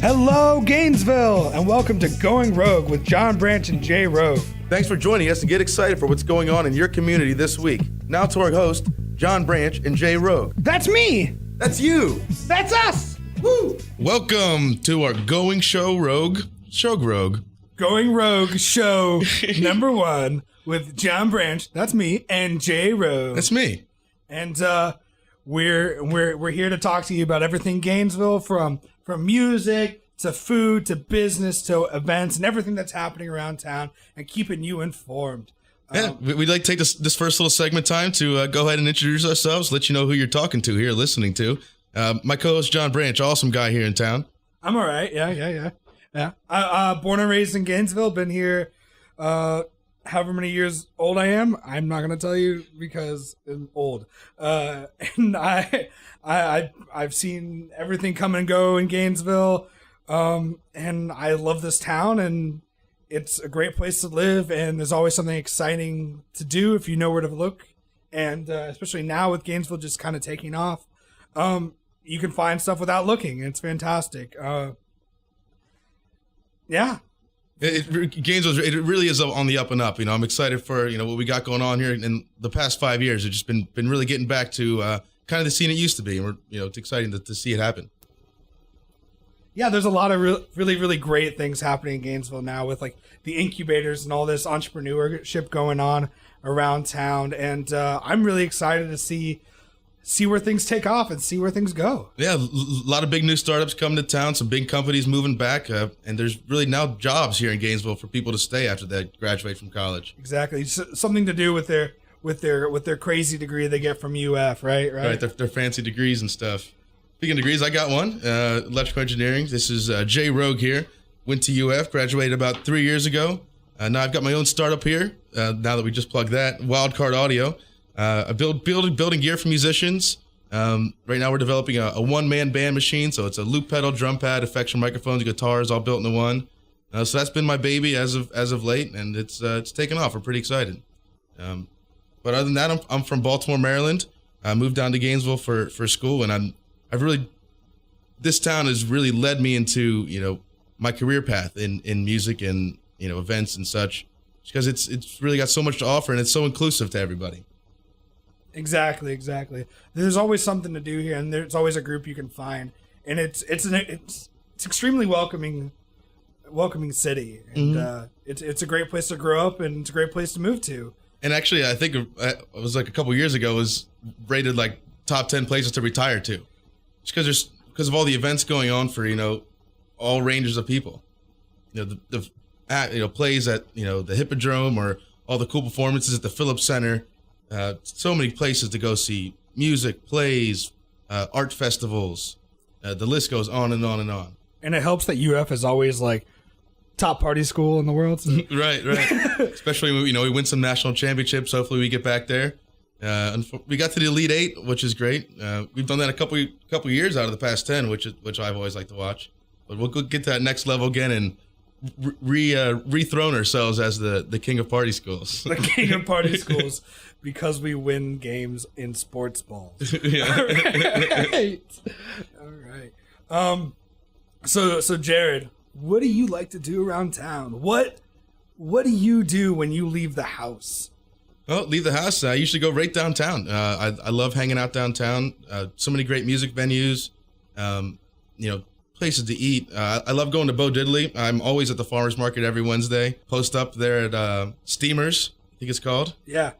Hello, Gainesville, and welcome to Going Rogue with John Branch and Jay Rogue. Thanks for joining us and get excited for what's going on in your community this week. Now to our host, John Branch and Jay Rogue. That's me. That's you. That's us. Woo! Welcome to our Going Rogue. Going Rogue show number 1 with John Branch, that's me, and Jay Rogue. That's me. And we're here to talk to you about everything Gainesville, from music to food to business to events and everything that's happening around town, and keeping you informed. Yeah, we'd like to take this first little segment time to go ahead and introduce ourselves, let you know who you're talking to here, listening to. My co-host John Branch, awesome guy here in town. I'm all right. Yeah. Born and raised in Gainesville, been here however many years old I am. I'm not gonna tell you because I'm old. And I've seen everything come and go in Gainesville. And I love this town, and it's a great place to live, and there's always something exciting to do if you know where to look. And especially now with Gainesville just kind of taking off, you can find stuff without looking. It's fantastic. Yeah. Gainesville, it really is on the up and up. You know, I'm excited for what we got going on here in the past 5 years. It's just been really getting back to kind of the scene it used to be, and it's exciting to see it happen. Yeah, there's a lot of really great things happening in Gainesville now with like the incubators and all this entrepreneurship going on around town, and I'm really excited to see where things take off and see where things go. Yeah, a lot of big new startups coming to town, some big companies moving back, and there's really now jobs here in Gainesville for people to stay after they graduate from college. Exactly, something to do with their crazy degree they get from UF, right? Right, their fancy degrees and stuff. Speaking of degrees, I got one, electrical engineering. This is Jay Rogue here. Went to UF, graduated about 3 years ago. Now I've got my own startup here. Now that we just plugged that, Wildcard Audio. I building gear for musicians. Right now we're developing a one-man band machine, so it's a loop pedal, drum pad, effects, microphones, guitars, all built into one. So that's been my baby as of late, and it's taken off. We're pretty excited. But other than that, I'm from Baltimore, Maryland. I moved down to Gainesville for school, and this town has really led me into my career path in music and events and such, because it's really got so much to offer, and it's so inclusive to everybody. Exactly. There's always something to do here, and there's always a group you can find, and it's extremely welcoming city, and it's a great place to grow up, and it's a great place to move to. And actually, I think it was like a couple years ago, it was rated like top 10 places to retire to, just because of all the events going on for all ranges of people. The plays at the Hippodrome, or all the cool performances at the Phillips Center. So many places to go see music, plays, art festivals. The list goes on and on and on. And it helps that UF is always like top party school in the world. So. Right. Especially when we win some national championships. Hopefully we get back there. We got to the Elite Eight, which is great. We've done that a couple years out of the past 10, which I've always liked to watch. But we'll go get to that next level again and rethrone ourselves as the king of party schools. The king of party schools, because we win games in sports balls. Yeah. All right. So Jared, what do you like to do around town? What do you do when you leave the house? Well, leave the house. I usually go right downtown. I love hanging out downtown. So many great music venues. Places to eat. I love going to Bo Diddley. I'm always at the farmers market every Wednesday. Post up there at Steamers, I think it's called. Yeah.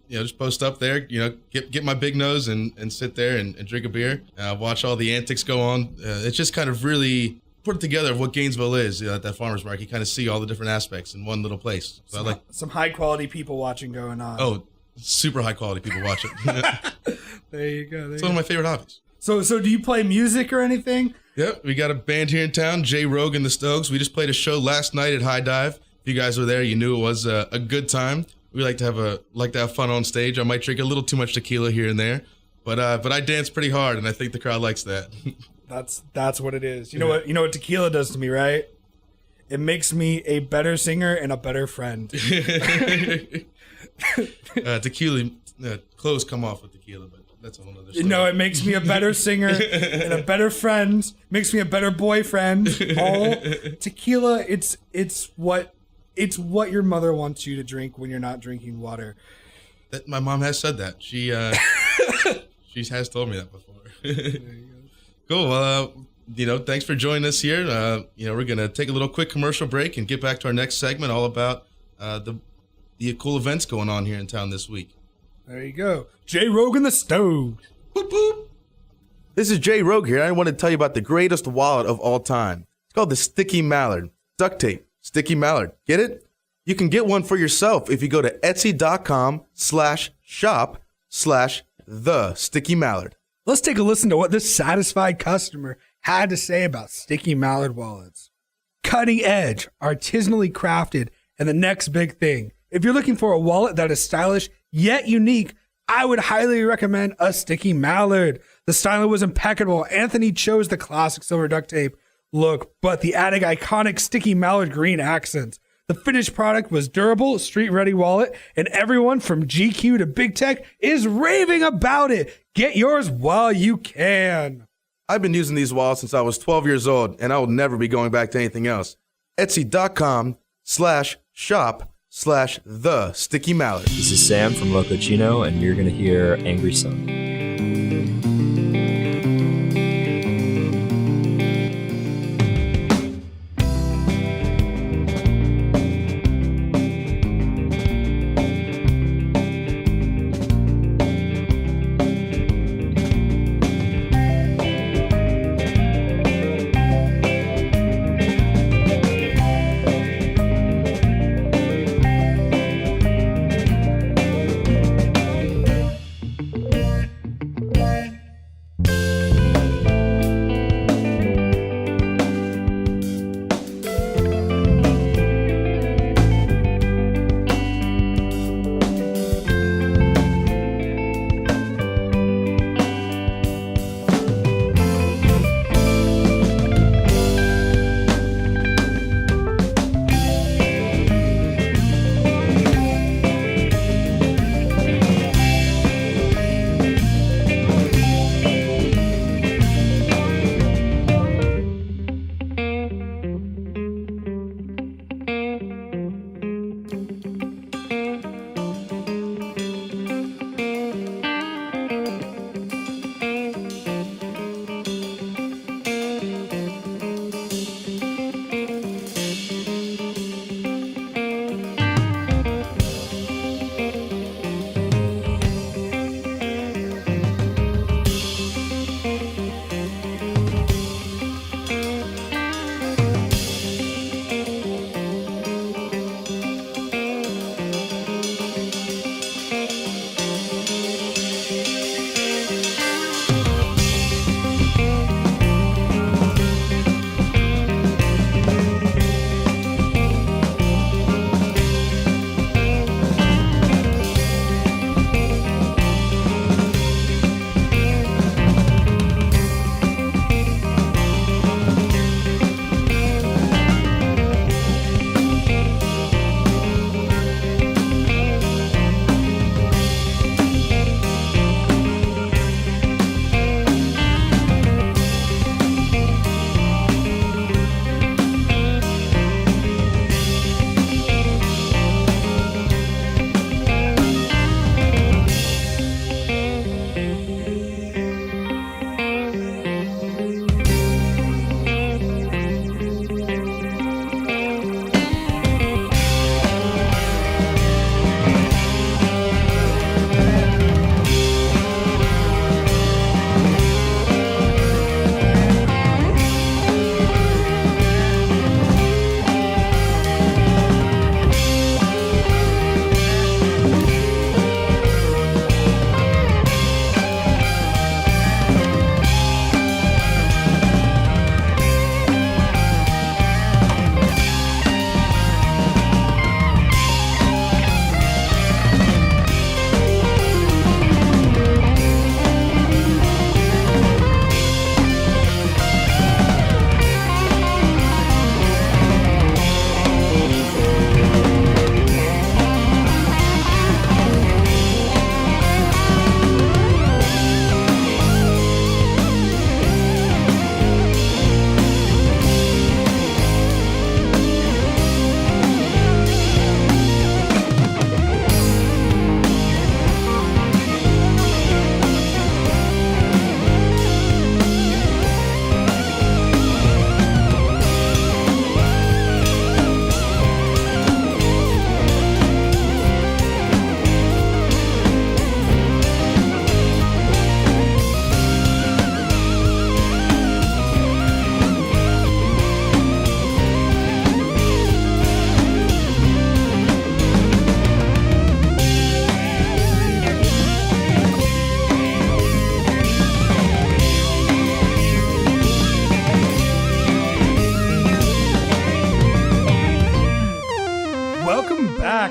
Just post up there. Get my big nose and sit there and drink a beer. Watch all the antics go on. It's just kind of really put together of what Gainesville is at that farmers market. You kind of see all the different aspects in one little place. So I like some high quality people watching going on. Oh, super high quality people watching. There you go. It's one of my favorite hobbies. So do you play music or anything? Yep, we got a band here in town, Jay Rogue and the Stokes. We just played a show last night at High Dive. If you guys were there, you knew it was a good time. We like to have fun on stage. I might drink a little too much tequila here and there, but I dance pretty hard, and I think the crowd likes that. That's what it is. You know what tequila does to me, right? It makes me a better singer and a better friend. Tequila, clothes come off with tequila, but that's a whole other story. No, it makes me a better singer and a better friend. Makes me a better boyfriend. All tequila. It's what your mother wants you to drink when you're not drinking water. My mom has said that. She has told me that before. Cool. Thanks for joining us here. We're gonna take a little quick commercial break and get back to our next segment, all about the cool events going on here in town this week. There you go. J. Rogue and the Stove. Boop, boop. This is Jay Rogue here. I want to tell you about the greatest wallet of all time. It's called the Sticky Mallard. Duct tape. Sticky Mallard. Get it? You can get one for yourself if you go to etsy.com/shop/the Sticky Mallard. Let's take a listen to what this satisfied customer had to say about Sticky Mallard wallets. Cutting edge, artisanally crafted, and the next big thing. If you're looking for a wallet that is stylish yet unique, I would highly recommend a Sticky Mallard. The styling was impeccable. Anthony chose the classic silver duct tape look, but the added iconic Sticky Mallard green accents. The finished product was durable, street-ready wallet, and everyone from GQ to Big Tech is raving about it. Get yours while you can. I've been using these wallets since I was 12 years old, and I will never be going back to anything else. Etsy.com/shop/the Sticky Mallard. This is Sam from Locochino, and you're going to hear Angry Sun.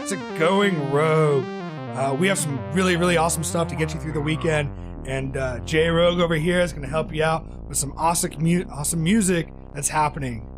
back to Going Rogue. We have some really, really awesome stuff to get you through the weekend, and Jay Rogue over here is going to help you out with some awesome music that's happening.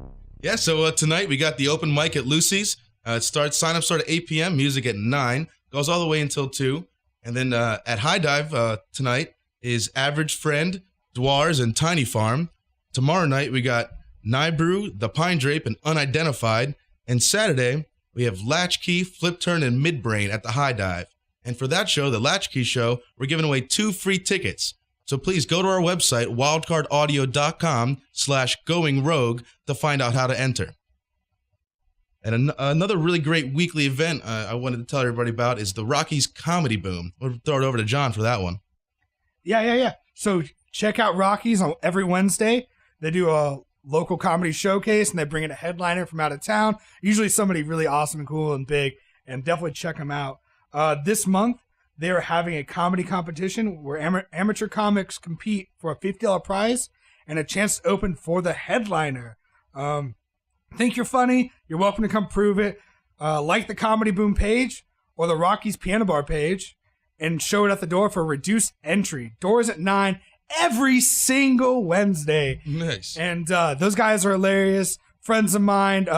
Yeah, so tonight we got the open mic at Lucy's. Sign-up start at 8 p.m., music at 9, goes all the way until 2. And then at High Dive tonight is Average Friend, Dwars, and Tiny Farm. Tomorrow night we got Nybrew, The Pine Drape, and Unidentified. And Saturday we have Latchkey, Flip Turn, and Midbrain at the High Dive. And for that show, the Latchkey Show, we're giving away 2 free tickets. So please go to our website, wildcardaudio.com/goingrogue to find out how to enter. And another really great weekly event I wanted to tell everybody about is the Rockies Comedy Boom. We'll throw it over to John for that one. Yeah. So check out Rockies on every Wednesday. They do a local comedy showcase, and they bring in a headliner from out of town, usually somebody really awesome and cool and big, and definitely check them out. This month, they are having a comedy competition where amateur comics compete for a $50 prize and a chance to open for the headliner. Think you're funny? You're welcome to come prove it. Like the Comedy Boom page or the Rockies Piano Bar page and show it at the door for reduced entry. Doors at 9 every single Wednesday. Nice. And those guys are hilarious. Friends of mine.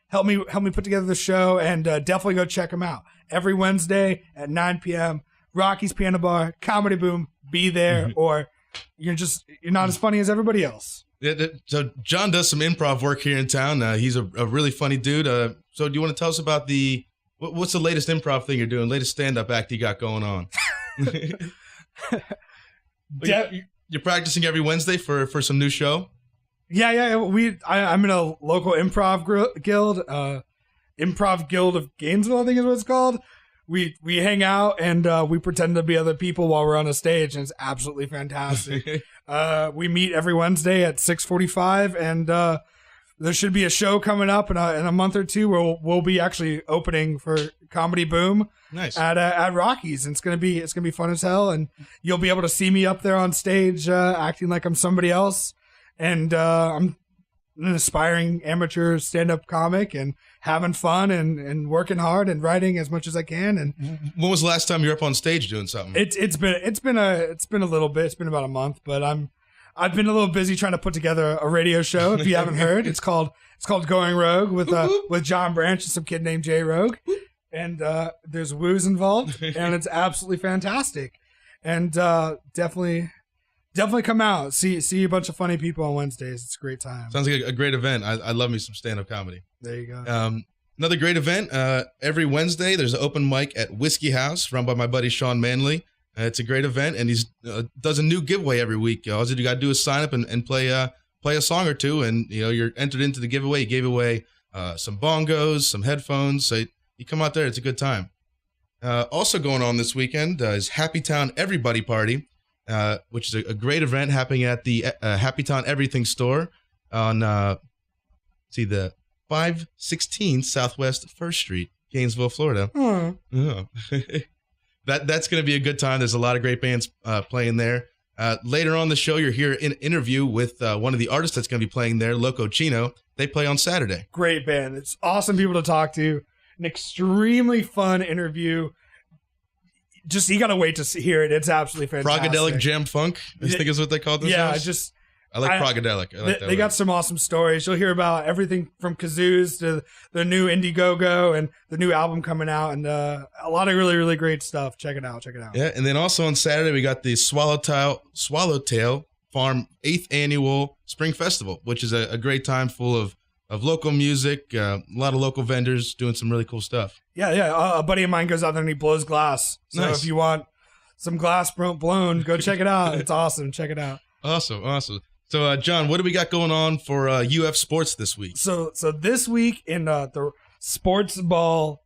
Help me put together the show, and definitely go check them out. Every Wednesday at 9 p.m. Rockies Piano Bar, Comedy Boom. Be there, or you're not as funny as everybody else. Yeah, so John does some improv work here in town. He's a really funny dude. So do you want to tell us about what's the latest improv thing you're doing? Latest stand-up act you got going on? You're practicing every Wednesday for some new show? Yeah. I'm in a local improv guild, Improv Guild of Gainesville, I think is what it's called. We hang out and we pretend to be other people while we're on a stage, and it's absolutely fantastic. We meet every Wednesday at 6:45, and there should be a show coming up in a month or two where we'll be actually opening for Comedy Boom. Nice. At Rockies. And it's gonna be fun as hell, and you'll be able to see me up there on stage acting like I'm somebody else. And I'm an aspiring amateur stand-up comic and having fun and working hard and writing as much as I can. And when was the last time you were up on stage doing something? It's been a little bit. It's been about a month, but I've been a little busy trying to put together a radio show. If you haven't heard, it's called Going Rogue with John Branch and some kid named Jay Rogue, and there's woos involved, and it's absolutely fantastic. And definitely come out. See a bunch of funny people on Wednesdays. It's a great time. Sounds like a great event. I love me some stand-up comedy. There you go. Another great event. Every Wednesday, there's an open mic at Whiskey House run by my buddy Sean Manley. It's a great event, and he does a new giveaway every week. All you got to do is sign up and play a song or two, and you're entered into the giveaway. He gave away some bongos, some headphones. So you come out there, it's a good time. Also going on this weekend is Happy Town Everybody Party, which is a great event happening at the Happy Town Everything store on the 516 Southwest 1st Street, Gainesville, Florida. Oh. That's going to be a good time. There's a lot of great bands playing there. Later on the show, you'll hear an interview with one of the artists that's going to be playing there, Locochino. They play on Saturday. Great band. It's awesome people to talk to. An extremely fun interview. Just, you got to wait to hear it. It's absolutely fantastic. Progadelic Jam Funk, I think is what they call themselves. Yeah, I like Progadelic. I like that they got some awesome stories. You'll hear about everything from kazoos to the new Indiegogo and the new album coming out, and a lot of really, really great stuff. Check it out. Yeah, and then also on Saturday, we got the Swallowtail Farm 8th Annual Spring Festival, which is a great time full of local music, a lot of local vendors doing some really cool stuff. Yeah. A buddy of mine goes out there and he blows glass. So nice. If you want some glass blown, go check it out. It's awesome. Check it out. Awesome. So, John, what do we got going on for UF Sports this week? So this week in the sports ball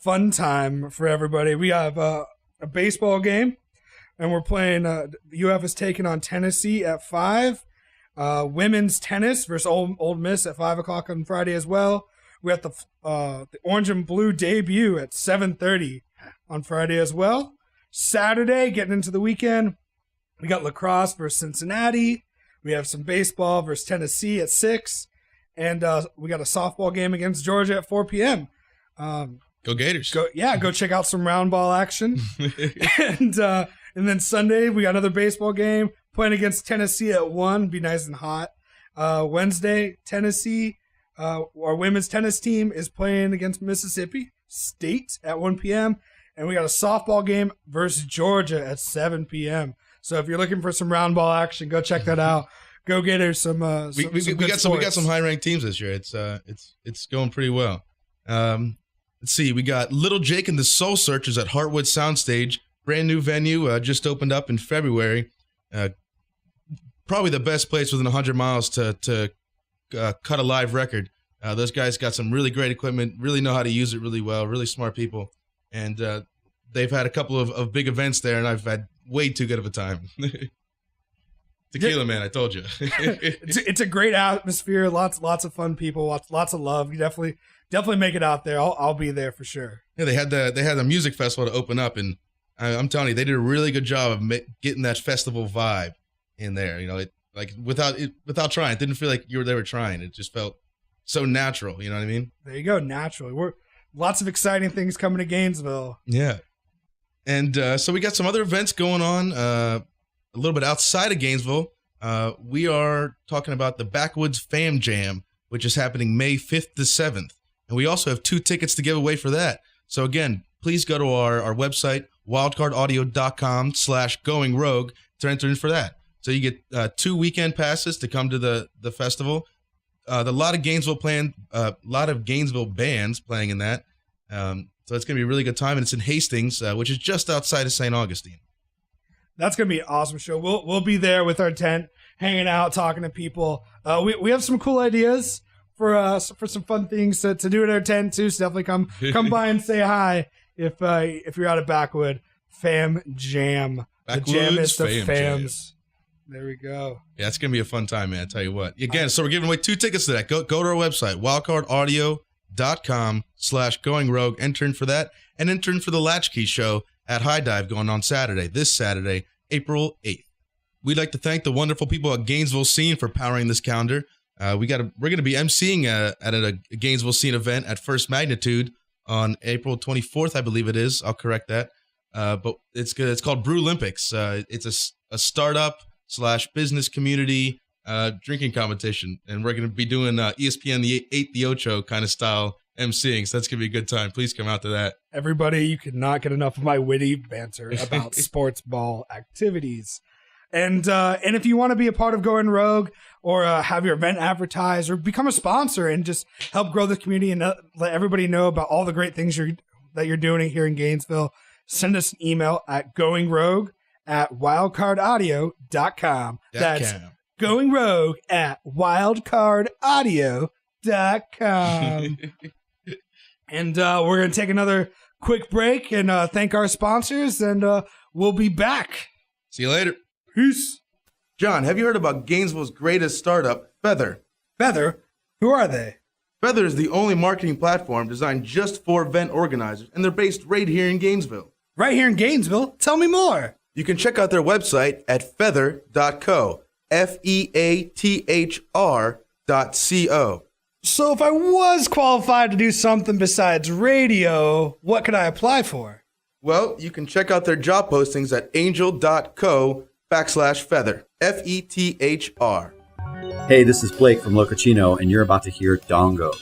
fun time for everybody, we have a baseball game, and we're playing. UF is taking on Tennessee at 5. Women's tennis versus Old Miss at 5 o'clock on Friday as well. We have the orange and blue debut at 7:30 on Friday as well. Saturday, getting into the weekend, we got lacrosse versus Cincinnati. We have some baseball versus Tennessee at 6. And we got a softball game against Georgia at 4 p.m. Go Gators. Go check out some round ball action. And then Sunday, we got another baseball game playing against Tennessee at 1. Be nice and hot. Wednesday, Tennessee, our women's tennis team is playing against Mississippi State at 1 p.m. And we got a softball game versus Georgia at 7 p.m. So if you're looking for some round ball action, go check that out. Go get her some. We got some high ranked teams this year. It's going pretty well. Let's see. We got Little Jake and the Soul Searchers at Heartwood Soundstage. Brand new venue, just opened up in February. Probably the best place within 100 miles to cut a live record. Those guys got some really great equipment, really know how to use it really well, really smart people. And they've had a couple of big events there, and I've had way too good of a time. Tequila, man, I told you. It's a great atmosphere, lots of fun people, lots of love. You definitely make it out there. I'll be there for sure. Yeah, they had the music festival to open up, and I'm telling you, they did a really good job of getting that festival vibe in there. You know, without trying, it didn't feel like they were trying. It just felt so natural. You know what I mean? There you go, naturally. We're lots of exciting things coming to Gainesville. Yeah, and so we got some other events going on a little bit outside of Gainesville. We are talking about the Backwoods Fam Jam, which is happening May 5th to 7th, and we also have 2 tickets to give away for that. So again, please go to our website, wildcardaudio.com/goingrogue to enter in for that. So you get 2 weekend passes to come to the festival. A lot of Gainesville bands playing in that. So it's going to be a really good time, and it's in Hastings, which is just outside of St. Augustine. That's going to be an awesome show. We'll be there with our tent, hanging out, talking to people. We have some cool ideas for some fun things to do at our tent too. So definitely come by and say hi if you're out of Backwood. Fam Jam. Backwoods the jam is the Fam fams. Jam. There we go. Yeah, it's gonna be a fun time, man. I tell you what. Again, so we're giving away 2 tickets to that. Go to our website, wildcardaudio.com/goingrogue. Enter in for that, and enter in for the Latchkey Show at High Dive going on this Saturday, April 8th. We'd like to thank the wonderful people at Gainesville Scene for powering this calendar. We're going to be emceeing at a Gainesville Scene event at First Magnitude on April 24th, I believe it is. I'll correct that. But it's good. It's called Brew Olympics. It's a startup/business community drinking competition, and we're going to be doing ESPN the 8 the Ocho kind of style emceeing. So that's going to be a good time. Please come out to that. Everybody, you could not get enough of my witty banter about sports ball activities. And if you want to be a part of Going Rogue, or have your event advertised, or become a sponsor and just help grow the community and let everybody know about all the great things that you're doing here in Gainesville, send us an email at goingrogue@wildcardaudio.com. That's goingrogue@wildcardaudio.com. And we're going to take another quick break and thank our sponsors, and we'll be back. See you later. Peace. John, have you heard about Gainesville's greatest startup, Feather? Feather? Who are they? Feather is the only marketing platform designed just for event organizers, and they're based right here in Gainesville. Right here in Gainesville? Tell me more. You can check out their website at feather.co, FEATHR.co. So if I was qualified to do something besides radio, what could I apply for? Well, you can check out their job postings at angel.co/feather, FETHR. Hey, this is Blake from Locochino, and you're about to hear Dongo.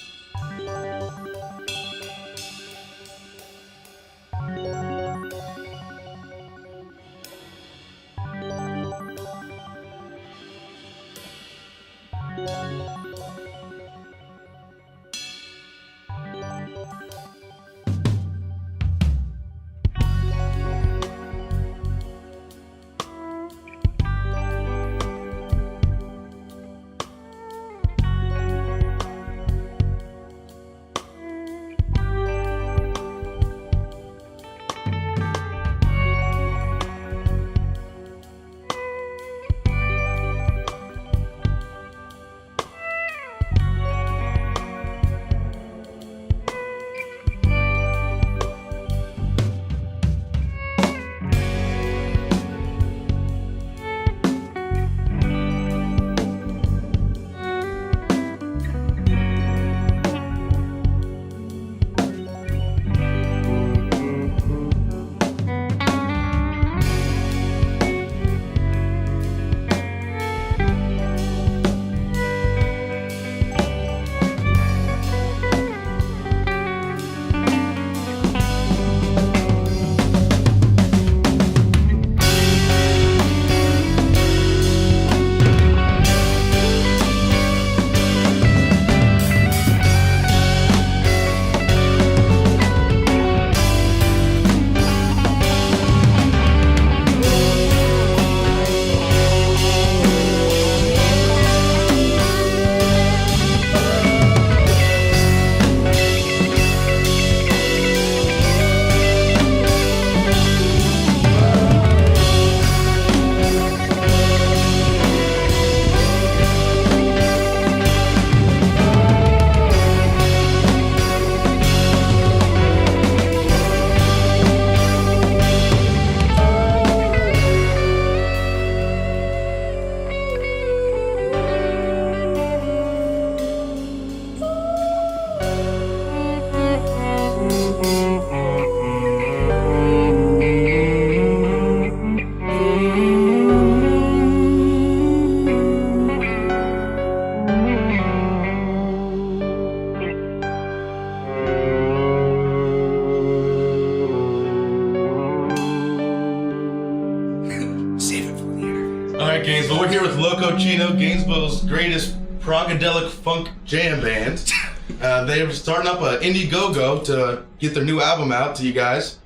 Locochino, Gainesville's greatest progadelic funk jam band. They're starting up an Indiegogo to get their new album out to you guys.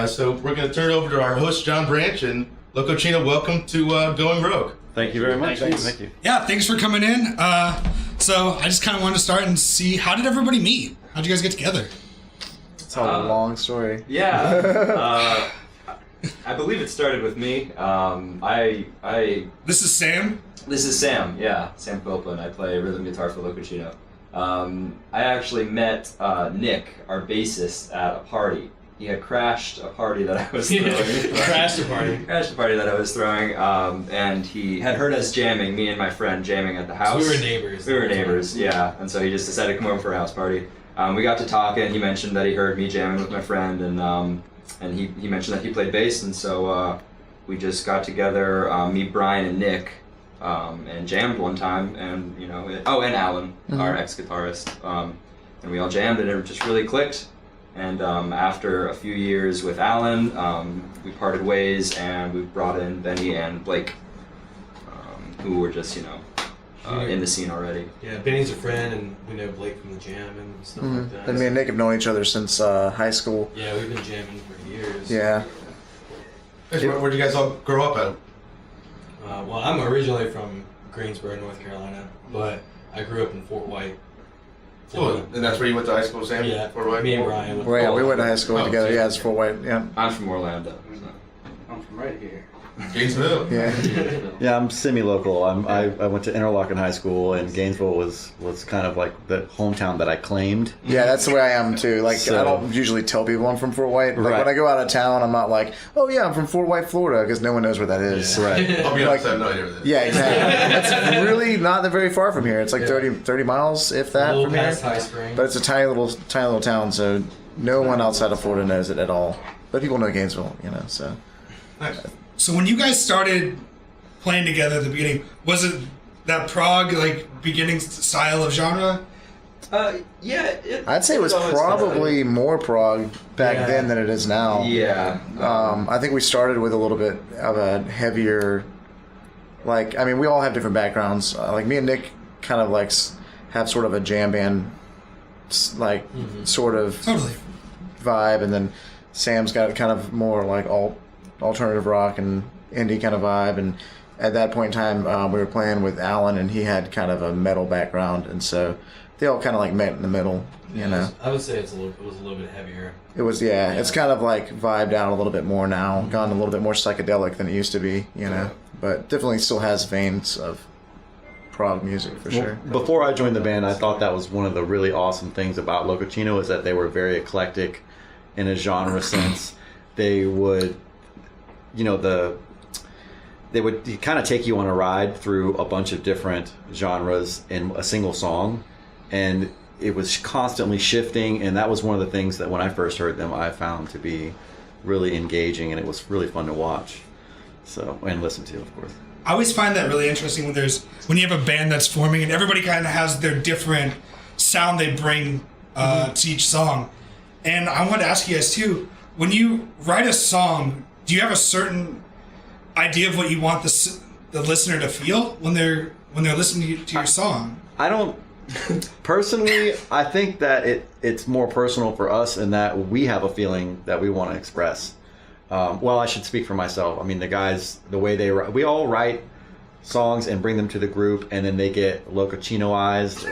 So we're going to turn it over to our host, John Branch, and Locochino, welcome to Going Rogue. Thank you very much. Thank you. Yeah, thanks for coming in. So I just kind of wanted to start and see, how did everybody meet? How'd you guys get together? It's a long story. Yeah. I believe it started with me. This is Sam. This is Sam. Yeah, Sam Copeland. I play rhythm guitar for Locochino. I actually met Nick, our bassist, at a party. He had crashed a party that I was throwing. Crashed a party that I was throwing, and he had heard us jamming, me and my friend jamming at the house. So we were neighbors. Yeah. And so he just decided to come over for a house party. We got to talking. He mentioned that he heard me jamming with my friend, and he mentioned that he played bass, and so we just got together, me, Brian, and Nick, and jammed one time, and and Alan, our ex-guitarist, and we all jammed, and it just really clicked. And after a few years with Alan, we parted ways, and we brought in Benny and Blake, who were just in the scene already. Yeah, Benny's a friend, and we know Blake from the jam and stuff like that. And me and Nick have known each other since high school. Yeah, we've been jamming for years. Yeah. Where'd you guys all grow up at? Well, I'm originally from Greensboro, North Carolina, but I grew up in Fort White. Oh, and that's where you went to high school, Sam? Yeah, Fort White? me and Ryan. Well, yeah, we went to high school together. so- Yeah, it's Fort White. Yeah. I'm from Orlando. I'm from right here. Gainesville. Yeah. Yeah, I'm semi-local. I went to Interlochen High School, and Gainesville was kind of like the hometown that I claimed. Yeah, that's the way I am too. Like, So- I don't usually tell people I'm from Fort White. Like, Right. when I go out of town, I'm not like, oh yeah, I'm from Fort White, Florida, because no one knows where that is. Right. I'll be honest, I have no idea where that is. Yeah, exactly. That's really not that very far from here. It's like 30 miles, if A that, little from here. past High Spring. But it's a tiny little town, so no one outside of Florida knows it at all. But people know Gainesville, so. Nice. So when you guys started playing together at the beginning, was it that prog beginning style of genre? Yeah. I'd say it was probably more prog back Yeah. then than it is now. Yeah. I think we started with a little bit of a heavier, we all have different backgrounds. Like me and Nick kind of have sort of a jam band, sort of Totally. vibe, and then Sam's got kind of more like alternative rock and indie kind of vibe. And at that point in time, we were playing with Alan, and he had kind of a metal background, and so they all kind of met in the middle. I would say it was a little bit heavier. It was, yeah. It's kind of vibed out a little bit more now, gone a little bit more psychedelic than it used to be, but definitely still has veins of prog music for sure. Before I joined the band, I thought that was one of the really awesome things about Locochino, is that they were very eclectic in a genre sense. They would, they would kind of take you on a ride through a bunch of different genres in a single song, and it was constantly shifting, and that was one of the things that when I first heard them I found to be really engaging, and it was really fun to watch and listen to, of course. I always find that really interesting when you have a band that's forming and everybody kind of has their different sound they bring to each song. And I wanted to ask you guys too, when you write a song, do you have a certain idea of what you want the listener to feel when they're listening to your song? I don't personally. I think that it's more personal for us in that we have a feeling that we want to express. Well, I should speak for myself. I mean, the guys, the way they write, we all write songs and bring them to the group, and then they get Locochinoized.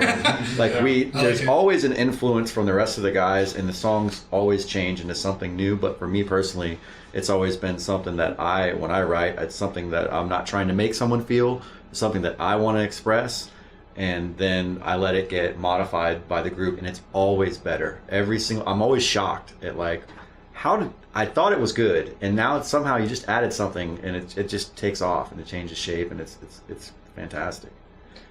There's always an influence from the rest of the guys, and the songs always change into something new. But for me personally, it's always been something that when I write, it's something that I'm not trying to make someone feel, something that I want to express, and then I let it get modified by the group, and it's always better. I'm always shocked at I thought it was good, and now it's somehow you just added something, and it just takes off, and it changes shape, and it's fantastic.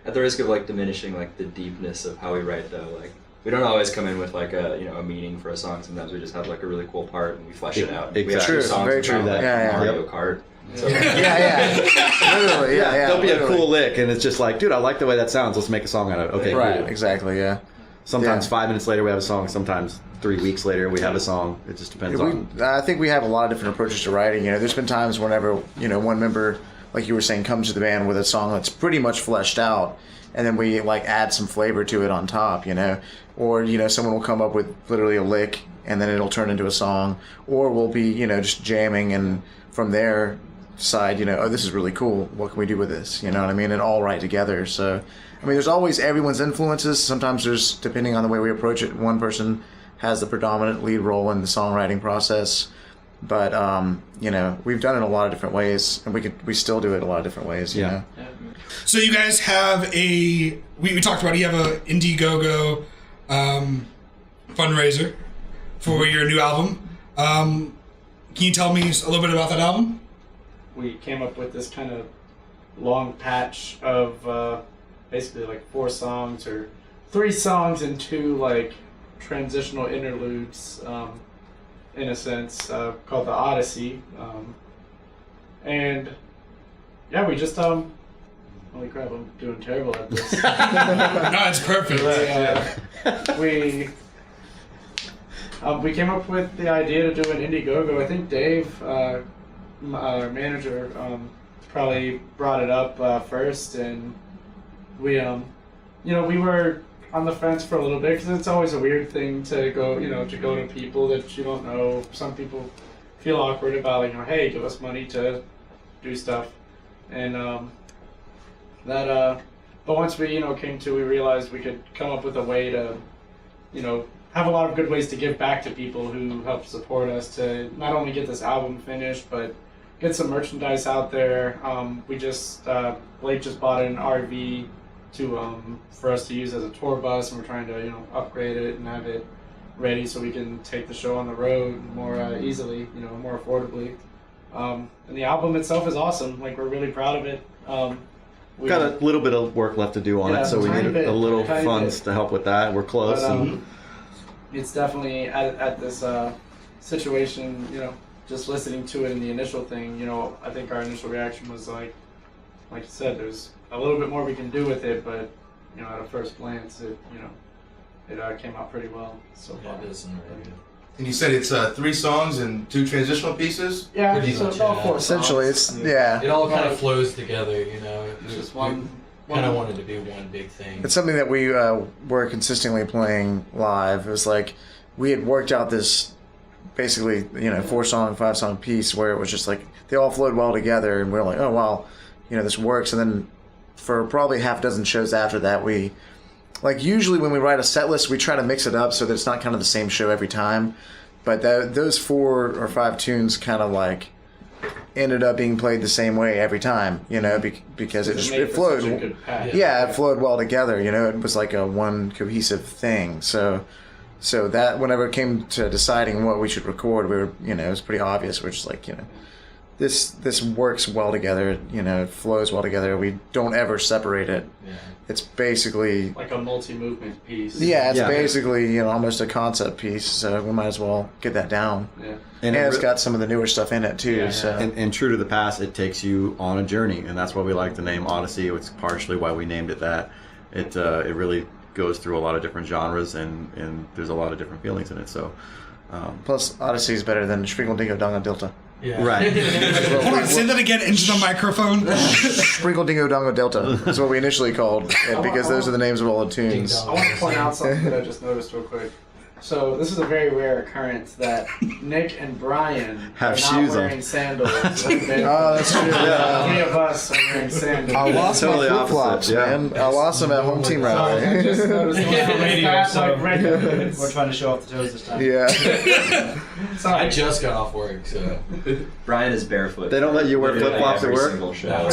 At the risk of diminishing the deepness of how we write, though, we don't always come in with a meaning for a song. Sometimes we just have a really cool part and we flesh it out. Exactly. We have True, songs very about true. Yeah. Mario Kart. So, Yeah. Literally, yeah. There'll be literally. a cool lick, and it's just dude, I like the way that sounds. Let's make a song out of it. Okay, Right, cool. exactly, yeah. Sometimes Yeah. 5 minutes later we have a song. Sometimes 3 weeks later we have a song. It just depends on. I think we have a lot of different approaches to writing. There's been times whenever one member like you were saying, comes to the band with a song that's pretty much fleshed out, and then we like add some flavor to it on top, or someone will come up with literally a lick and then it'll turn into a song, or we'll be just jamming, and from there decide oh, this is really cool, what can we do with this, you know what I mean, and all write together. So I mean, there's always everyone's influences. Sometimes there's, depending on the way we approach it, one person has the predominant lead role in the songwriting process. But we've done it a lot of different ways, and we still do it a lot of different ways. You know. So you guys have we talked about, you have a Indiegogo fundraiser for your new album. Can you tell me a little bit about that album? We came up with this kind of long patch of basically like 4 songs or 3 songs and 2 like transitional interludes. In a sense, called the Odyssey, and yeah, we just holy crap, I'm doing terrible at this. No, it's perfect. We came up with the idea to do an Indiegogo. I think Dave, our manager, probably brought it up first, and we we were on the fence for a little bit, because it's always a weird thing to go to people that you don't know. Some people feel awkward about, like, hey, give us money to do stuff, and but once we we realized we could come up with a way to have a lot of good ways to give back to people who help support us, to not only get this album finished but get some merchandise out there. We just Blake just bought an RV for us to use as a tour bus, and we're trying to upgrade it and have it ready so we can take the show on the road more easily, more affordably. And the album itself is awesome. Like, we're really proud of it. We've got a little bit of work left to do on it, so we need a little funds to help with that. We're close. But, it's definitely at this situation, just listening to it in the initial thing, I think our initial reaction was like you said, there's a little bit more we can do with it, but at a first glance, it came out pretty well so far. And you said it's 3 songs and 2 transitional pieces? Yeah, Pretty so much, it's all yeah. 4 Essentially, songs. It all kind of flows together, It's just one. Kind of wanted to be one big thing. It's something that we were consistently playing live. It was like we had worked out this basically 4-song, 5-song piece where it was just like they all flowed well together, and we were like, oh wow, this works. And then for probably half a dozen shows after that, we usually when we write a set list, we try to mix it up so that it's not kind of the same show every time. But those 4 or 5 tunes kind of ended up being played the same way every time, because it flowed. It flowed well together. It was like a one cohesive thing. So that whenever it came to deciding what we should record, we were, it was pretty obvious. We're just like, this works well together. It flows well together. We don't ever separate it. Yeah. It's basically like a multi-movement piece. Yeah, it's basically almost a concept piece. So we might as well get that down. Yeah. And it's got some of the newer stuff in it too. Yeah. So And true to the past, it takes you on a journey, and that's why we like the name Odyssey. It's partially why we named it that. It really goes through a lot of different genres, and there's a lot of different feelings in it. So plus, Odyssey is better than Sprinkle Dingo Dongo Delta. Yeah. Right. Hold on, say that again into the microphone. Sprinkle Dingo Dongo Delta is what we initially called it, because those are the names of all the tunes. I want to point out something that I just noticed real quick. So this is a very rare occurrence that Nick and Brian Have are shoes not wearing on. sandals. Oh, that's true. 3 of us are wearing sandals. I lost Totally my flip flops, opposite, yeah. man. I lost them at home team Sorry, I rally. just noticed Yeah, radio, that's so like regular. We're trying to show off the toes this time. Yeah. I Sorry. just got off work, so Brian is barefoot. They don't let you wear Literally flip-flops at every work? single show. No.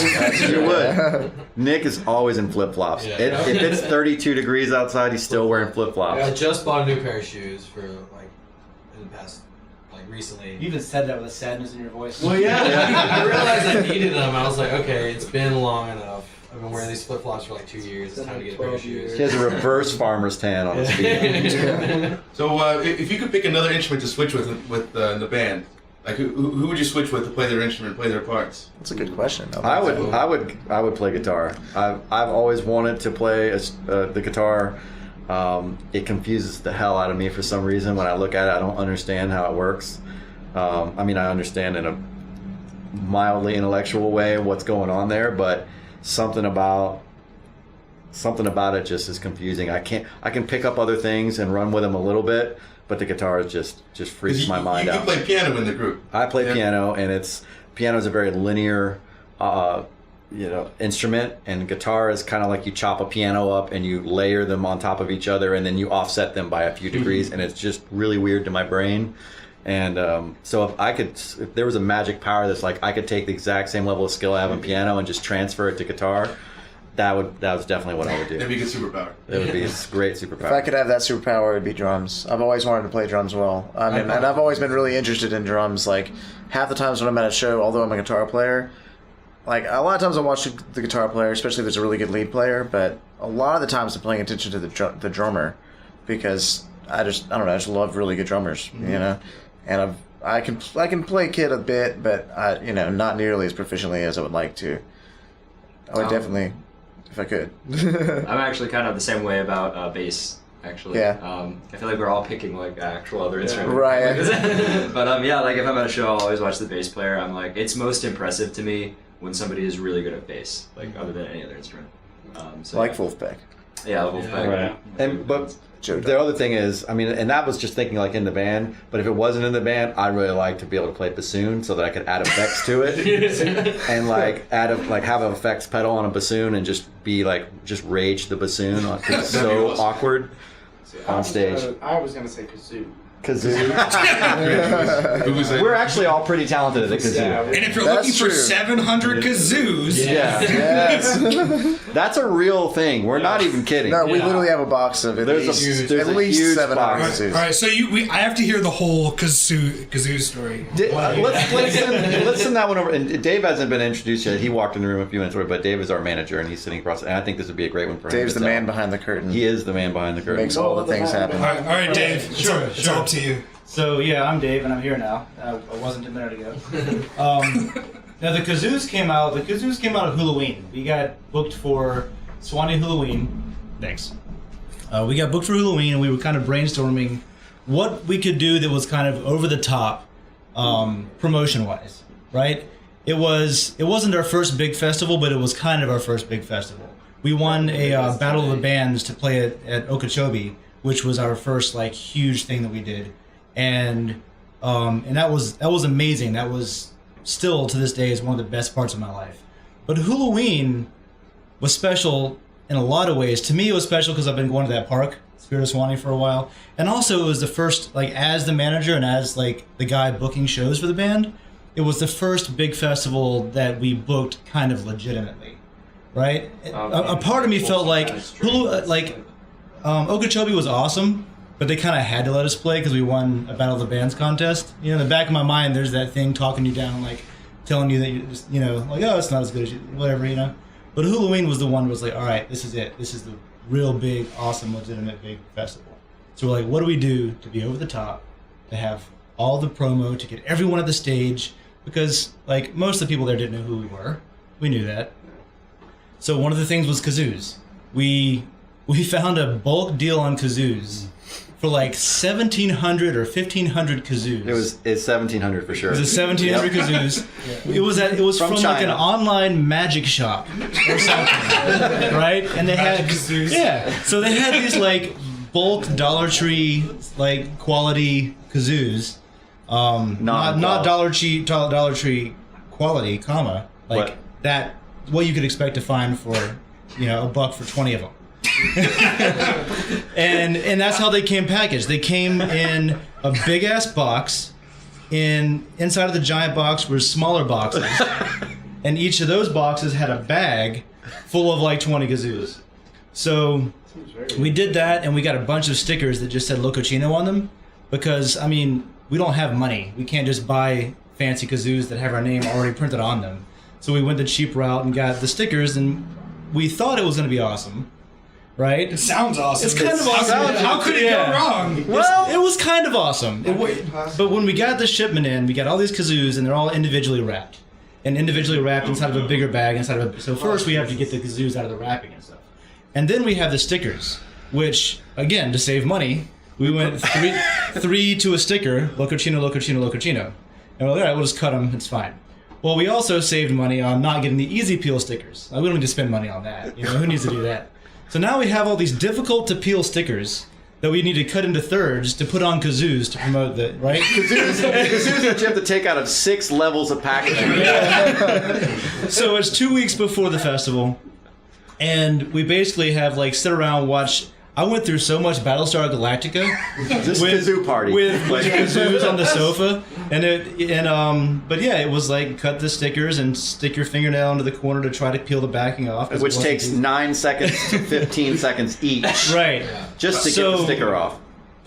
You would. Nick is always in flip-flops. Yeah. If it's 32 degrees outside, he's still wearing flip-flops. I just bought a new pair of shoes for in the past recently. You even said that with a sadness in your voice. Well, yeah, I realized I needed them. I was like, okay, it's been long enough. I've been wearing these flip-flops for 2 years. It's time to get a pair of shoes. He has a reverse farmer's tan on his feet. So if you could pick another instrument to switch with the band, who would you switch with to play their instrument, play their parts? That's a good question. I would play guitar. I've always wanted to play the guitar. It confuses the hell out of me for some reason. When I look at it, I don't understand how it works. I mean, I understand in mildly intellectual way what's going on there, but something about it just is confusing. I can pick up other things and run with them a little bit, but the guitar just freaks my mind out. You play piano in the group. I play piano, and piano is a very linear instrument, and guitar is kind of like you chop a piano up and you layer them on top of each other and then you offset them by a few degrees, and it's just really weird to my brain. And so if there was a magic power that's like I could take the exact same level of skill I have in piano and just transfer it to guitar, that was definitely what I would do. That'd be a good superpower. It would be a great superpower. If I could have that superpower, it would be drums. I've always wanted to play drums well. And I've always been really interested in drums. Like, half the times when I'm at a show, although I'm a guitar player, like, a lot of times I watch the guitar player, especially if there's a really good lead player, but a lot of the times I'm paying attention to the drummer, because I just love really good drummers, you know? And I can play kit a bit, but not nearly as proficiently as I would like to. I would definitely, if I could. I'm actually kind of the same way about bass. Actually, yeah. I feel like we're all picking like actual other instruments, right? But yeah, like if I'm at a show, I'll always watch the bass player. I'm like, it's most impressive to me when somebody is really good at bass, like other than any other instrument. So, like Wolfpack. Yeah, Wolfpack. Right. But the other thing is, and that was just thinking like in the band, but if it wasn't in the band, I'd really like to be able to play bassoon so that I could add effects to it and have an effects pedal on a bassoon and just rage the bassoon because it's so awkward on stage. I was going to say kazoo. Kazoo. We're actually all pretty talented at the kazoo. Yeah, and if you're looking for 700 kazoos, yes. That's a real thing. We're not even kidding. No, we literally have a box of it. There's at least 700 kazoos. All right, so I have to hear the whole kazoo story. Let's send that one over. And Dave hasn't been introduced yet. He walked in the room a few minutes ago, but Dave is our manager, and he's sitting across. And I think this would be a great one for him. Dave's the man behind the curtain. He is the man behind the curtain. Makes all the things happen. All right, Dave. It's up to you. So yeah, I'm Dave, and I'm here now. I wasn't a minute ago. Now the kazoos came out. The kazoos came out of Halloween. We got booked for Swanee Halloween. Thanks. We got booked for Halloween, and we were kind of brainstorming what we could do that was kind of over the top, promotion-wise. Right? It wasn't our first big festival, but it was kind of our first big festival. We won a Battle of the Bands to play at Okeechobee, which was our first like huge thing that we did, and that was amazing. That was still to this day is one of the best parts of my life. But Halloween was special in a lot of ways. To me, it was special because I've been going to that park, Spirit of Swanee, for a while, and also it was the first, like, as the manager and as like the guy booking shows for the band, it was the first big festival that we booked kind of legitimately, right? A part of me felt like Okeechobee was awesome, but they kind of had to let us play because we won a Battle of the Bands contest. You know, in the back of my mind, there's that thing talking you down, like telling you that you just, like, oh, it's not as good as you, whatever, But Halloween was the one that was like, all right, this is it. This is the real big, awesome, legitimate big festival. So we're like, what do we do to be over the top, to have all the promo, to get everyone at the stage? Because, like, most of the people there didn't know who we were. We knew that. So one of the things was kazoos. We found a bulk deal on kazoos for like 1,700 or 1,500 kazoos. It's 1,700 for sure. It was 1,700 kazoos. Yeah. It was from like an online magic shop or something, right? And they had kazoos. Yeah. So they had these like bulk Dollar Tree like quality kazoos. Not Dollar Tree quality, comma, like what? That what you could expect to find for $1 for 20 of them. and that's how they came packaged. They came in a big ass box. Inside of the giant box were smaller boxes, and each of those boxes had a bag full of like 20 kazoos. So we did that, and we got a bunch of stickers that just said Locochino on them, because we don't have money. We can't just buy fancy kazoos that have our name already printed on them. So we went the cheap route and got the stickers, and we thought it was going to be awesome. Right? It sounds awesome. It's kind of awesome. How could it go wrong? Well, it was kind of awesome. But when we got the shipment in, we got all these kazoos, and they're all individually wrapped. And individually wrapped inside of a bigger bag. So first we have to get the kazoos out of the wrapping and stuff. And then we have the stickers, which, again, to save money, we went three to a sticker, Locochino, Locochino, Locochino. And we're like, all right, we'll just cut them, it's fine. Well, we also saved money on not getting the easy peel stickers. We don't need to spend money on that. You know, who needs to do that? So now we have all these difficult to peel stickers that we need to cut into thirds to put on kazoos to promote the, right? Kazoos that you have to take out of 6 levels of packaging. So it's 2 weeks before the festival, and we basically have like sit around, watch. I went through so much Battlestar Galactica Just kazoo party. with kazoos on the sofa, but yeah, it was like cut the stickers and stick your fingernail into the corner to try to peel the backing off, 'cause Which it wasn't takes easy. 9 seconds to 15 seconds each. Right. Just to get the sticker off.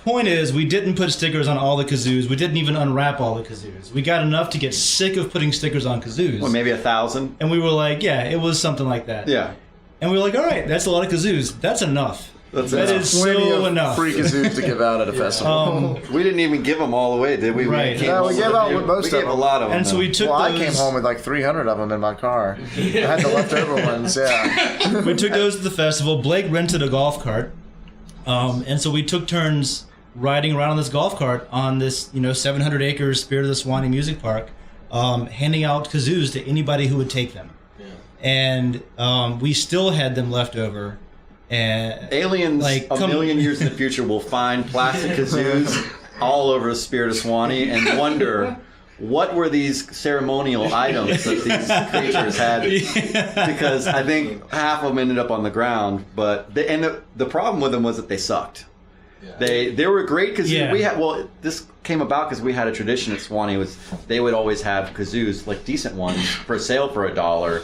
Point is, we didn't put stickers on all the kazoos. We didn't even unwrap all the kazoos. We got enough to get sick of putting stickers on kazoos. Well, maybe 1,000. And we were like, yeah, it was something like that. Yeah. And we were like, all right, that's a lot of kazoos. That's enough. That is Plenty so of enough. free kazoos to give out at a festival. We didn't even give them all away, did we? Right. No, we gave out most we of gave them. a lot of them. And so we took Well, those. I came home with like 300 of them in my car. I had the leftover ones, yeah. We took those to the festival. Blake rented a golf cart, and so we took turns riding around on this golf cart on this, 700 acres Spirit of the Swanee Music Park, handing out kazoos to anybody who would take them. Yeah. And we still had them left over. And aliens like, a million years in the future will find plastic kazoos all over the Spirit of Swanee and wonder what were these ceremonial items that these creatures had, because I think half of them ended up on the ground. But the problem with them was that they sucked. Yeah. They were great kazoos. Yeah. We had this came about because we had a tradition at Swanee was they would always have kazoos, like decent ones, for sale for $1.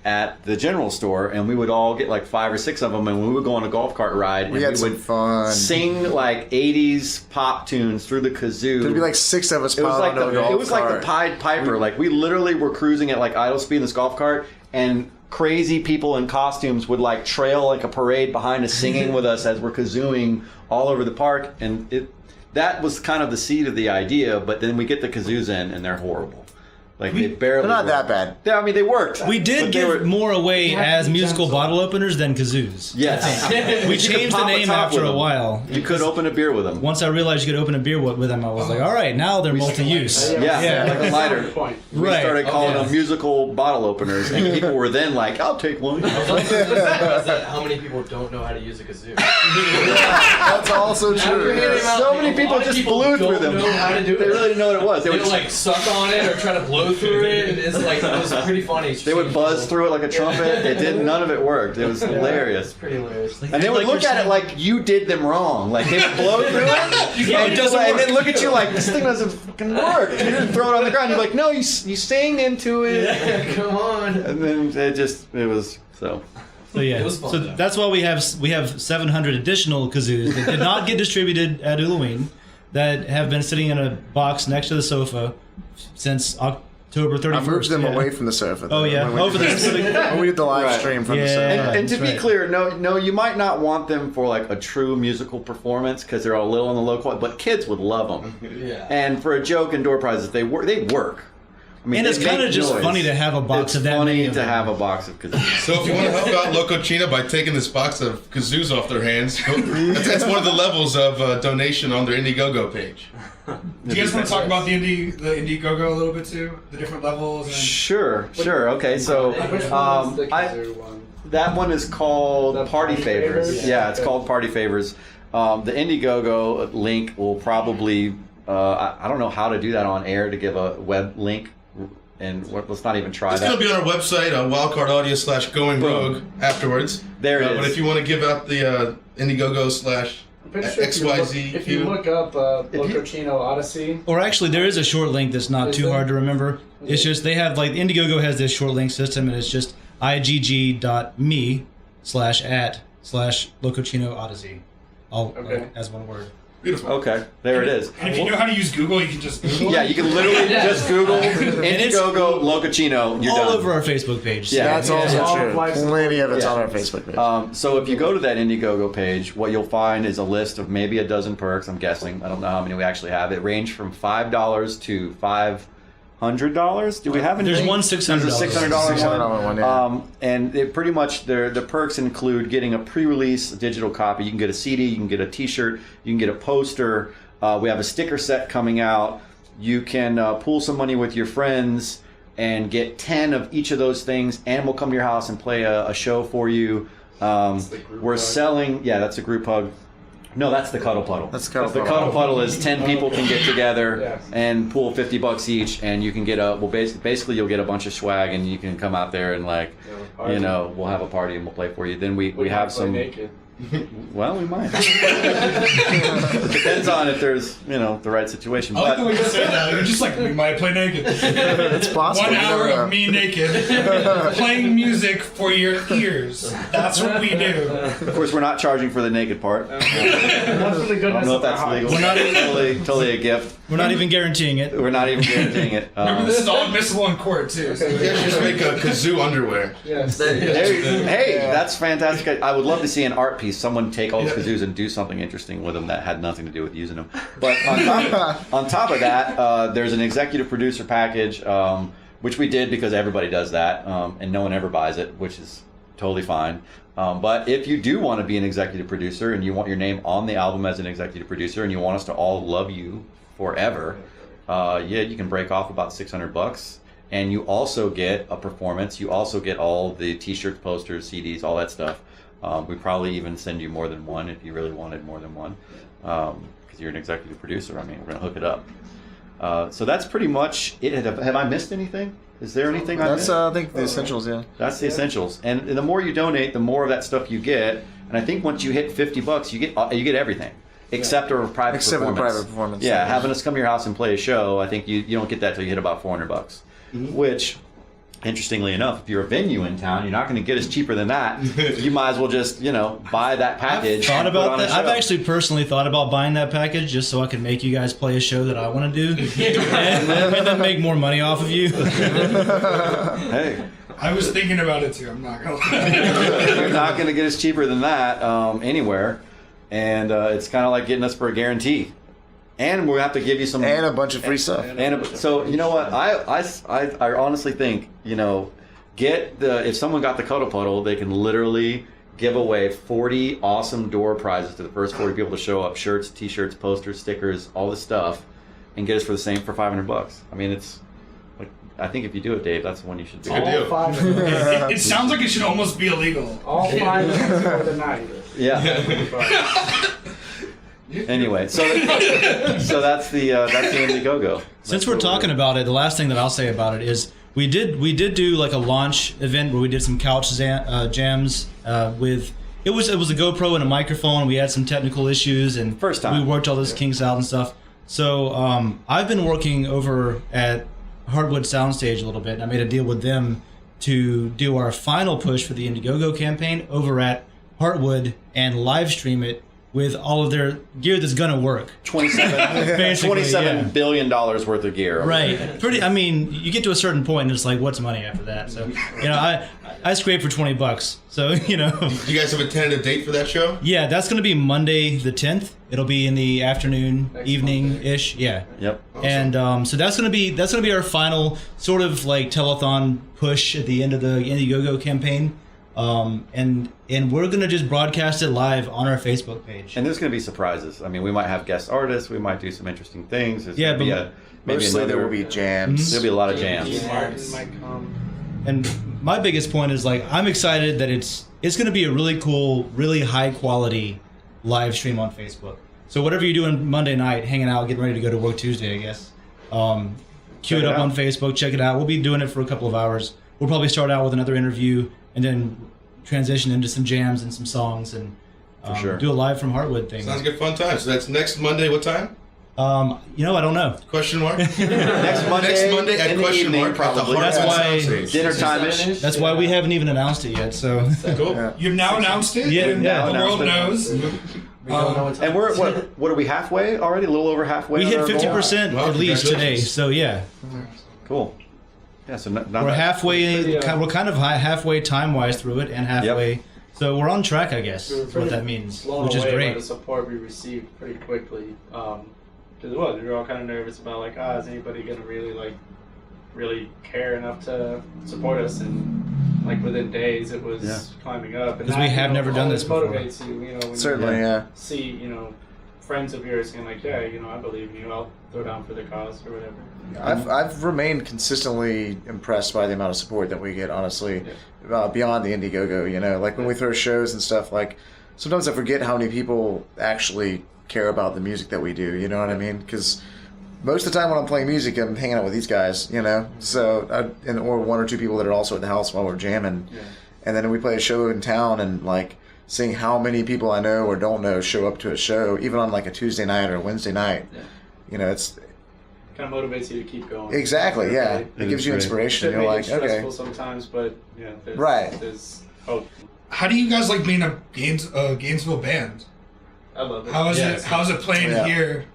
At the general store, and we would all get like 5 or 6 of them, and we would go on a golf cart ride. We had some fun. Sing like 80s pop tunes through the kazoo. There'd be like 6 of us. It was like a golf it was like cart. the Pied Piper. Like we literally were cruising at like idle speed in this golf cart, and crazy people in costumes would like trail like a parade behind us, singing with us as we're kazooing all over the park. And that was kind of the seed of the idea. But then we get the kazoos in, and they're horrible. Like they barely. They're not worked. that bad. Yeah, I mean they worked. We did give more away as musical bottle openers than kazoos. Yes. We You could changed the pop a name top after with a them. while. You could open a beer with them. Once I realized you could open a beer with them, I was like, all right, now they're multi-use. Yeah, like a lighter. We Right. started calling them musical bottle openers, and people were then like, "I'll take one." How many people don't know how to use a kazoo? That's also true. So many people just blew through them. Know how to do it. They really didn't know what it was. They would like suck on it or try to blow through it. It's like it was pretty funny. They would buzz through it like a trumpet. It didn't. None of it worked. It was hilarious. It's pretty hilarious. And they would look at it like you did them wrong. Like they would blow through it, and then look at you like this thing doesn't fucking work. You didn't throw it on the ground. You're like, no, you sing into it. Yeah, come on. And then it was so. So yeah, It was fun, so though. that's why we have 700 additional kazoos that did not get distributed at Halloween, that have been sitting in a box next to the sofa since October 31st. I moved them away from the sofa. Oh yeah, over there. When we did the live Right. stream from the Yeah. sofa. And to That's be right. clear, no, you might not want them for like a true musical performance because they're a little on the low quality, but kids would love them. Yeah. And for a joke and door prizes, they work. I mean, And it's they kind of make just noise. funny to have a box It's of that funny many of to them. have a box of kazoos. So if you want to help out Locochino by taking this box of kazoos off their hands, that's one of the levels of donation on their Indiegogo page. Do you guys want to talk about the Indiegogo a little bit too? The different levels? And... Sure. Okay, so Which one is the kazoo one? that one is called The Party Party Favors. Favors? Yeah, it's called Party Favors. The Indiegogo link will probably, I don't know how to do that on air to give a web link, and let's not even try It's that. going to be on our website, Wildcard Audio /Going Rogue afterwards. There it But is. if you want to give out the Indiegogo I'm pretty sure /XYZ, if you look up Locochino Odyssey, Or actually, there is a short link that's not Is too there? hard to remember. It's just they have like Indiegogo has this short link system, and it's just igg.me/@/Locochino Odyssey, all Okay. as one word. beautiful. Okay, there it is. And if you know how to use Google, you can just Google Yeah, it. you can literally just Google it's Indiegogo Locochino. You're all done. over our Facebook page. Yeah. That's also All true. of life's Plenty of it's Yeah. on our Facebook page. So if you go to that Indiegogo page, what you'll find is a list of maybe a dozen perks. I'm guessing. I don't know how many we actually have. It range from $5 to $500. Do we have any? There's one $600. There's a $600 $600 one, yeah. And it pretty much the perks include getting a pre-release digital copy. You can get a CD, you can get a T-shirt, you can get a poster. We have a sticker set coming out. You can pool some money with your friends. and get 10 of each of those things, and we'll come to your house and play a show for you. We're selling, that's a group hug. No, that's the cuddle puddle. That's the cuddle The puddle. cuddle puddle is 10 people can get together Yes. and pool $50 each, and you can get basically you'll get a bunch of swag, and you can come out there and we'll have a party and we'll play for you. Then we have play some. naked. Well, we might. It depends on if there's the right situation. I like the But way you say that. You're just like, we might play naked. It's possible. 1 you never hour know. of me naked, playing music for your ears. That's what we do. of course, we're not charging for the naked part. Not for the I don't goodness know if of our that's hearts. legal. We're not- totally a gift. We're not even guaranteeing it. We're not even guaranteeing it. Remember, this is all admissible in court, too. So. You guys just make a kazoo underwear. Yes. Hey, that's fantastic. I would love to see an art piece. Someone take all those kazoos and do something interesting with them that had nothing to do with using them. But on top of that, there's an executive producer package, which we did because everybody does that, and no one ever buys it, which is totally fine. But if you do want to be an executive producer and you want your name on the album as an executive producer and you want us to all love you forever, you can break off about $600. And you also get a performance. You also get all the T-shirts, posters, CDs, all that stuff. We probably even send you more than one if you really wanted more than one, because you're an executive producer. I mean, we're gonna hook it up. So that's pretty much it. Have I missed anything? Is there anything I That's missed? I think the essentials. Yeah. That's the essentials. And the more you donate, the more of that stuff you get. And I think once you hit $50, you get everything. Except for a private Except for the performance. private performance. Yeah, having us come to your house and play a show, I think you don't get that till you hit about $400. Which, interestingly enough, if you're a venue in town, you're not going to get us cheaper than that. You might as well just buy that package. Thought and put about on a that. I've show. actually personally thought about buying that package just so I can make you guys play a show that I want to do, and then make more money off of you. Hey, I was thinking about it, too. I'm not going to lie. you're not going to get us cheaper than that anywhere, and it's kind of like getting us for a guarantee. And we'll have to give you some And a bunch of free stuff. So you know what? I honestly think if someone got the cuddle puddle, they can literally give away 40 awesome door prizes to the first 40 people to show up: shirts, T-shirts, posters, stickers, all this stuff, and get us for $500. I mean, it's like, I think if you do it, Dave, that's the one you should do. Good deal. All 5 of them. It sounds like it should almost be illegal. All 5 of them for the night. Yeah. Anyway, so that's the Indiegogo. Since we're talking about it, the last thing that I'll say about it is we did do like a launch event where we did some couch jams with it was a GoPro and a microphone. We had some technical issues and First time. we worked all those kinks out and stuff. So I've been working over at Hardwood Soundstage a little bit, and I made a deal with them to do our final push for the Indiegogo campaign over at Heartwood and live stream it with all of their gear that's gonna work. Basically, $27 billion worth of gear. Right. Pretty. I mean, you get to a certain point, and it's like, what's money after that? So, I scraped for $20. So, Do you guys have a tentative date for that show? yeah, that's gonna be Monday the 10th. It'll be in the afternoon, evening-ish. Yeah. Yep. And so that's gonna be our final sort of like telethon push at the end of the Indiegogo campaign. And we're gonna just broadcast it live on our Facebook page. And there's going to be surprises. I mean, we might have guest artists. We might do some interesting things. There's Yeah, gonna be but maybe Mostly there another. will be jams. There'll be a lot of jams. Martin might come. And my biggest point is like I'm excited that it's going to be a really cool, really high quality live stream on Facebook. So whatever you're doing Monday night, hanging out, getting ready to go to work Tuesday, I guess. Cue it up on Facebook, check it out. We'll be doing it for a couple of hours. We'll probably start out with another interview and then transition into some jams and some songs and sure. do a live from Heartwood thing. Sounds like a fun time. So that's next Monday. What time? I don't know. Question mark. Next Monday at in the question evening, mark. probably. That's why- Dinner time-ish. That's why we haven't even announced it yet. So Cool. You've now announced it. Yeah, and yeah. the world Announced knows. We don't know what time And we're it is. what are we halfway already? A little over halfway. we on hit our goal? 50% Wow, at least today. congratulations. So yeah. Cool. Yeah. So not We're bad. halfway. Pretty, We're kind of halfway time-wise through it, and halfway. So we're on track, I guess. We were Is what pretty that means, blown which is away by great. the support we received pretty quickly. Because we were all kind of nervous about like, is anybody gonna really care enough to support us? And like within days, it was climbing up. And 'Cause we that, have never done always this before. motivates you, when Certainly, you yeah. see, friends of yours saying like, yeah, I believe in you. I'll throw down for the cause or whatever. I've remained consistently impressed by the amount of support that we get, honestly, beyond the Indiegogo. Like when we throw shows and stuff, like sometimes I forget how many people actually care about the music that we do. You know what I mean? Because most of the time when I'm playing music, I'm hanging out with these guys. So or one or two people that are also at the house while we're jamming, and then we play a show in town, and like seeing how many people I know or don't know show up to a show, even on like a Tuesday night or a Wednesday night. It's kind of motivates you to keep going. Exactly, yeah. It gives you inspiration. You're like, stressful okay. sometimes, but there's hope. How do you guys like being a Gainesville band? I love it. How's it playing here?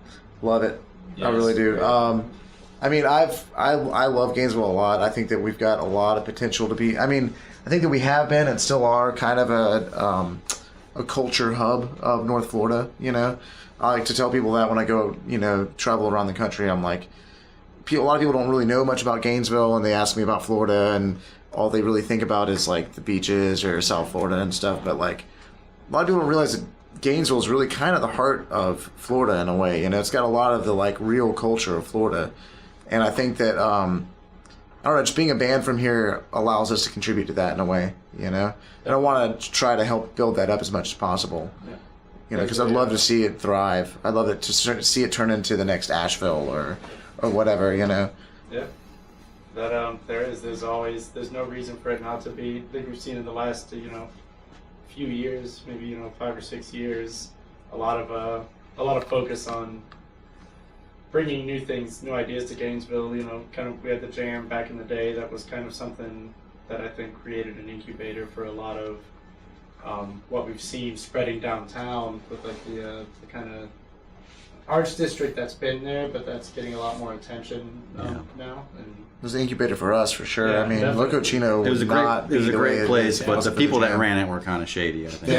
Love it. Yes. I really do. I mean, I love Gainesville a lot. I think that we've got a lot of potential to be. I mean, I think that we have been and still are kind of a culture hub of North Florida. I like to tell people that when I go, travel around the country. I'm like, a lot of people don't really know much about Gainesville, and they ask me about Florida, and all they really think about is like the beaches or South Florida and stuff. But like, a lot of people don't realize that Gainesville is really kind of the heart of Florida in a way. It's got a lot of the like real culture of Florida, and I think that I don't know, just being a band from here allows us to contribute to that in a way. And I want to try to help build that up as much as possible. Because I'd love to see it thrive. I'd love it to see it turn into the next Asheville or whatever. Yeah. That there's no reason for it not to be. I think we've seen in the last few years, maybe 5 or 6 years, a lot of focus on bringing new things, new ideas to Gainesville. Kind of we had the jam back in the day. That was kind of something that I think created an incubator for a lot of what we've seen spreading downtown with like the kind of arts district that's been there, but that's getting a lot more attention now. And it was an incubator for us, for sure. Yeah, I mean, definitely. Locochino It was a great place, but the people that ran ran it were kind of shady, I think. The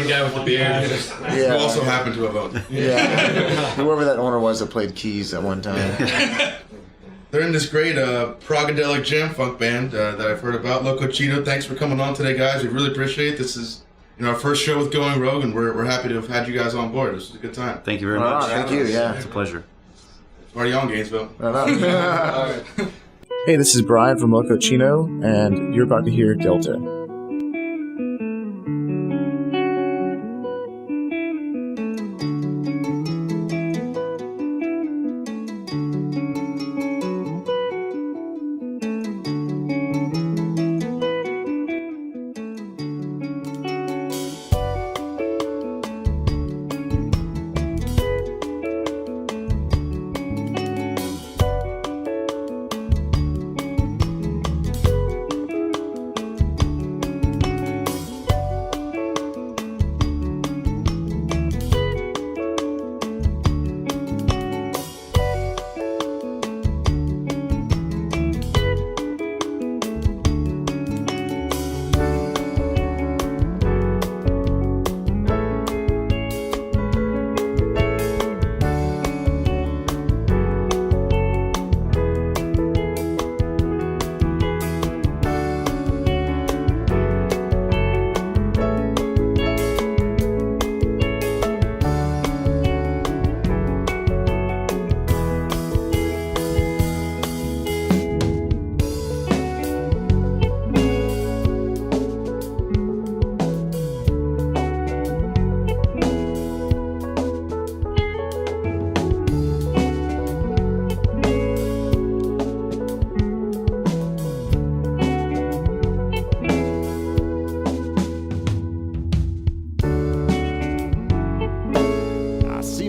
guy with the beard. Yeah. Who also happened to have owned. Yeah. Whoever that owner was that played keys at one time. They're in this great progadelic jam funk band that I've heard about, Locochino. Thanks for coming on today, guys. We really appreciate it. This is our first show with Going Rogue, and we're happy to have had you guys on board. This was a good time. Thank you very much. Thank you, yeah. It's a pleasure. Party on, Gainesville. Hey, this is Brian from Locochino, and you're about to hear Delta.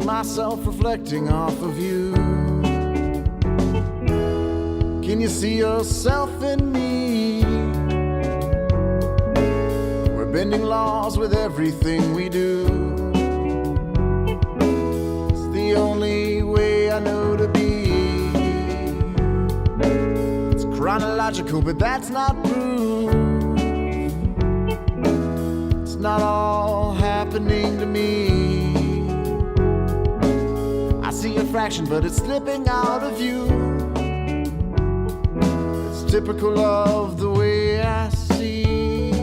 Myself reflecting off of you. Can you see yourself in me? We're bending laws with everything we do. It's the only way I know to be. It's chronological, but that's not proof. It's not all happening to me. I see a fraction, but it's slipping out of you. It's typical of the way I see.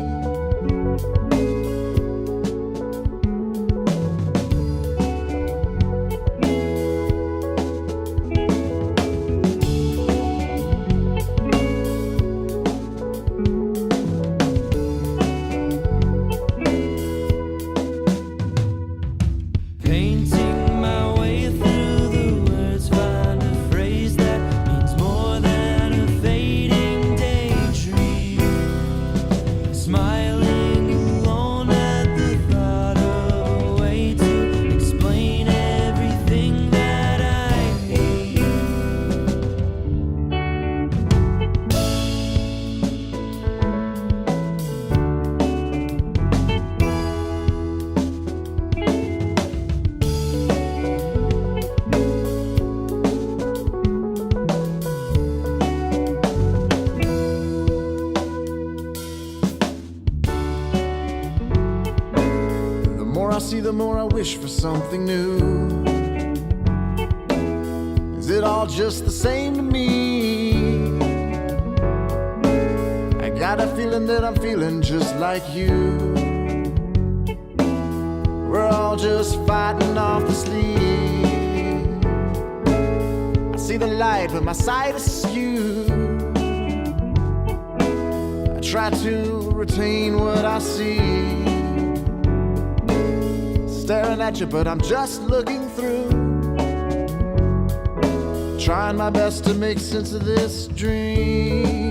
I see, the more I wish for something new. Is it all just the same to me? I got a feeling that I'm feeling just like you. We're all just fighting off the sleep. I see the light, but my sight is skewed. I try to retain what I see. Staring at you, but I'm just looking through. Trying my best to make sense of this dream.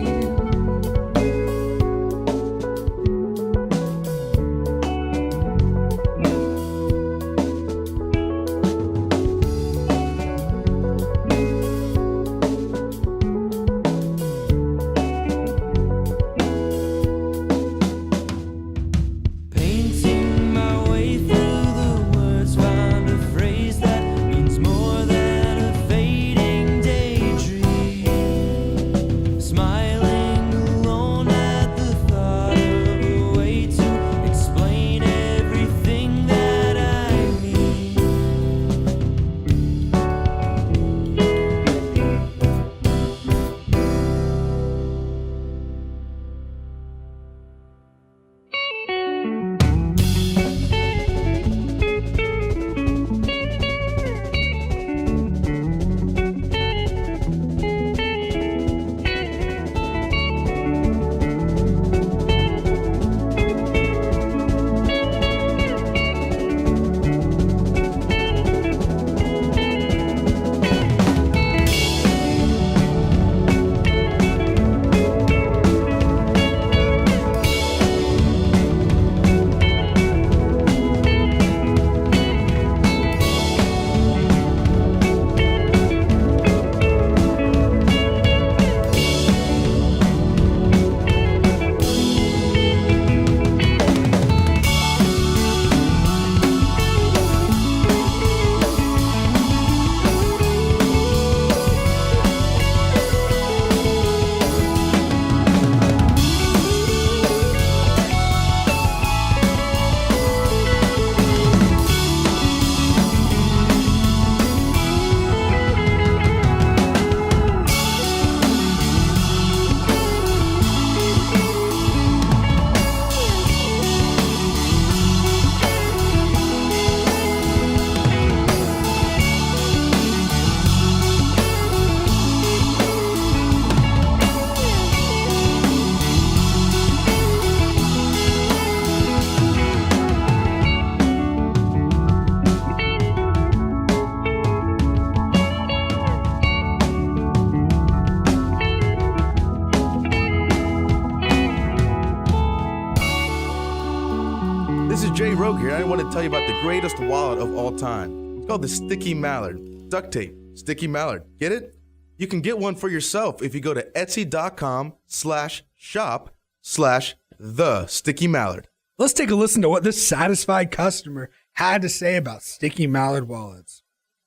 Jay Rogue here. I want to tell you about the greatest wallet of all time. It's called the Sticky Mallard. Duct tape, Sticky Mallard. Get it? You can get one for yourself if you go to etsy.com/shop/the Sticky Mallard. Let's take a listen to what this satisfied customer had to say about Sticky Mallard wallets.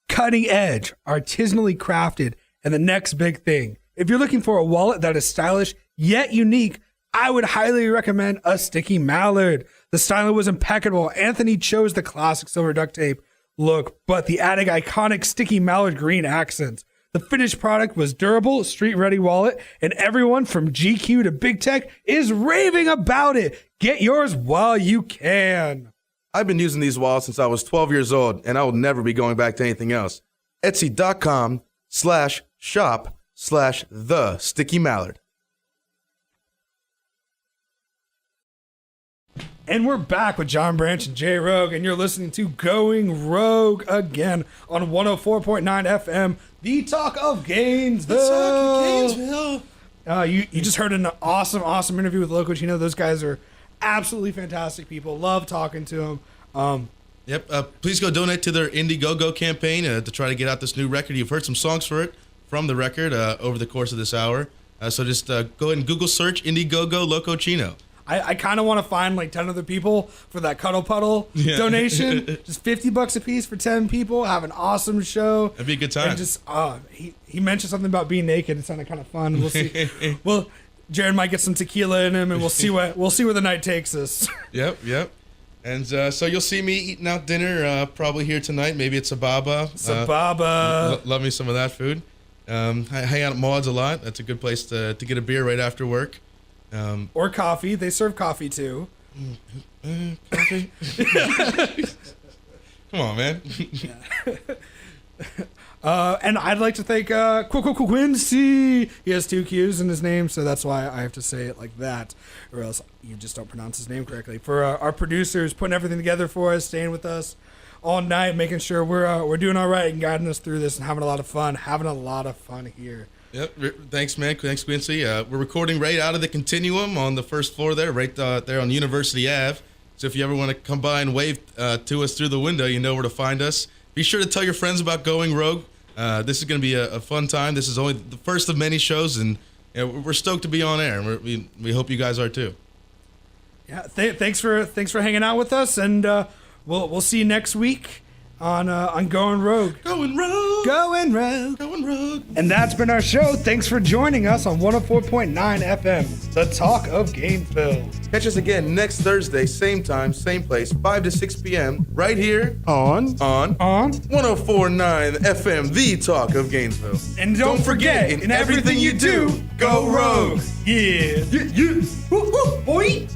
Cutting edge, artisanally crafted, and the next big thing. If you're looking for a wallet that is stylish yet unique, I would highly recommend a Sticky Mallard. The styling was impeccable. Anthony chose the classic silver duct tape look, but the added iconic Sticky Mallard green accents. The finished product was durable, street-ready wallet, and everyone from GQ to Big Tech is raving about it. Get yours while you can. I've been using these wallets since I was 12 years old, and I will never be going back to anything else. Etsy.com/shop/the Sticky Mallard. And we're back with John Branch and Jay Rogue, and you're listening to Going Rogue again on 104.9 FM, the talk of Gainesville. You just heard an awesome interview with Locochino. Those guys are absolutely fantastic people. Love talking to them. Please go donate to their Indiegogo campaign to try to get out this new record. You've heard some songs for it from the record over the course of this hour. So just go ahead and Google search Indiegogo Locochino. I kind of want to find like 10 other people for that Cuddle Puddle donation. Just $50 a piece for 10 people. Have an awesome show. That'd be a good time. And just he mentioned something about being naked. It sounded kind of fun. We'll see. Jared might get some tequila in him, and we'll see where the night takes us. Yep. And so you'll see me eating out dinner probably here tonight. Maybe it's Sababa. Sababa. Love me some of that food. I hang out at Maud's a lot. That's a good place to get a beer right after work. Or coffee. They serve coffee too. Coffee? Come on, man. And I'd like to thank Quincy. He has 2 Q's in his name, so that's why I have to say it like that, or else you just don't pronounce his name correctly. For our producers, putting everything together for us, staying with us all night, making sure we're doing all right and guiding us through this and having a lot of fun here. Yep. Thanks, man. Thanks, Quincy. We're recording right out of the Continuum on the first floor there, right there on University Ave. So if you ever want to come by and wave to us through the window, you know where to find us. Be sure to tell your friends about Going Rogue. This is going to be a fun time. This is only the first of many shows, and we're stoked to be on air. And we hope you guys are too. Yeah. Thanks for hanging out with us, and we'll see you next week on Going Rogue. Going Rogue. Going Rogue. Going Rogue. And that's been our show. Thanks for joining us on 104.9 FM, the talk of Gainesville. Catch us again next Thursday, same time, same place, 5 to 6 p.m. right here on 104.9 FM, the talk of Gainesville. And don't forget, in everything you do, go rogue. Yeah. Woo, woo, boy.